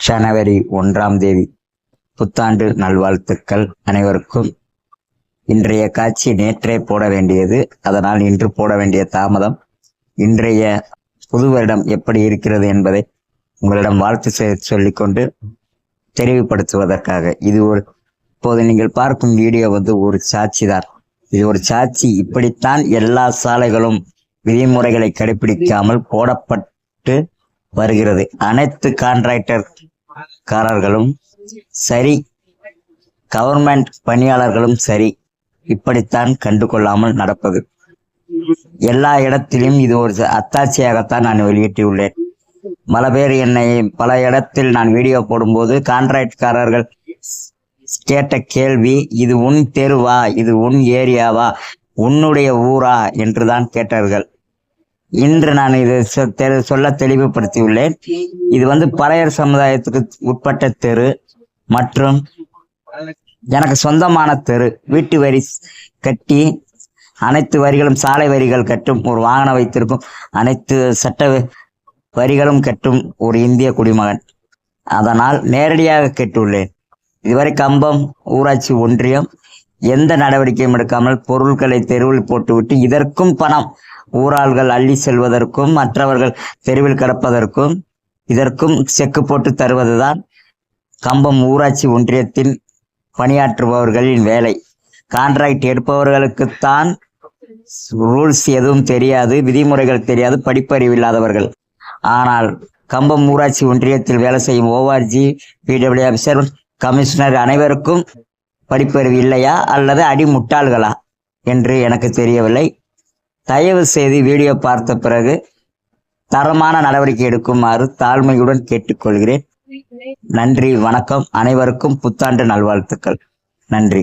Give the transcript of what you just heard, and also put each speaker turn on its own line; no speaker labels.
ஜனவரி 1ஆம் தேதி புத்தாண்டு நல்வாழ்த்துக்கள் அனைவருக்கும். இன்றைய காட்சி நேற்றே போட வேண்டியது, அதனால் இன்று போட வேண்டிய தாமதம். இன்றைய புது வருடம் எப்படி இருக்கிறது என்பதை உங்களிடம் வாழ்த்து சொல்லிக்கொண்டு தெரிவுபடுத்துவதற்காக இப்போது நீங்கள் பார்க்கும் வீடியோ ஒரு சாட்சிதான். இது ஒரு சாட்சி. இப்படித்தான் எல்லா சாலைகளும் விதிமுறைகளை கடைபிடிக்காமல் போடப்பட்டு வருகிறது. அனைத்து கான்ட்ராக்டர்காரர்களும் சரி, கவர்மெண்ட் பணியாளர்களும் சரி, இப்படித்தான் கண்டு கொள்ளாமல் நடப்பது. எல்லா இடத்திலும் இது ஒரு அத்தாட்சியாகத்தான் நான் வெளியிட்டுள்ளேன். பல இடத்தில் நான் வீடியோ போடும்போது கான்ட்ராக்ட்காரர்கள் கேட்ட கேள்வி, இது உன் தெருவா, இது உன் ஏரியாவா, உன்னுடைய ஊரா என்றுதான் கேட்டார்கள். இன்று நான் இதை சொல்ல தெளிவுபடுத்தியுள்ளேன். இது பறையர் சமுதாயத்துக்கு உட்பட்ட தெரு மற்றும் எனக்கு சொந்தமான தெரு. வீட்டு வரி கட்டி அனைத்து வரிகளும், சாலை வரிகள் கட்டும் ஒரு வாகனம் வைத்திருக்கும், அனைத்து சட்ட வரிகளும் கட்டும் ஒரு இந்திய குடிமகன். அதனால் நேரடியாக கேட்டுள்ளேன். இதுவரை கம்பம் ஊராட்சி ஒன்றியம் எந்த நடவடிக்கையும் எடுக்காமல் பொருட்களை தெருவில் போட்டுவிட்டு இதற்கும் பணம் ஊராள்கள் அள்ளி செல்வதற்கும் மற்றவர்கள் தெருவில் கிடப்பதற்கும் இதற்கும் செக்கு போட்டு தருவதுதான் கம்பம் ஊராட்சி ஒன்றியத்தின் பணியாற்றுபவர்களின் வேலை. கான்ட்ராக்ட் எடுப்பவர்களுக்குத்தான் ரூல்ஸ் எதுவும் தெரியாது, விதிமுறைகள் தெரியாது, படிப்பறிவு இல்லாதவர்கள். ஆனால் கம்பம் ஊராட்சி ஒன்றியத்தில் வேலை செய்யும் ஓஆர்ஜி, பிடபிள்யூ ஆபிசர், கமிஷனர் அனைவருக்கும் படிப்பறிவு இல்லையா அல்லது அடிமுட்டாள்களா என்று எனக்கு தெரியவில்லை. தயவு செய்து வீடியோ பார்த்த பிறகு தரமான நடவடிக்கை எடுக்குமாறு தாழ்மையுடன் கேட்டுக்கொள்கிறேன். நன்றி, வணக்கம். அனைவருக்கும் புத்தாண்டு நல்வாழ்த்துக்கள். நன்றி.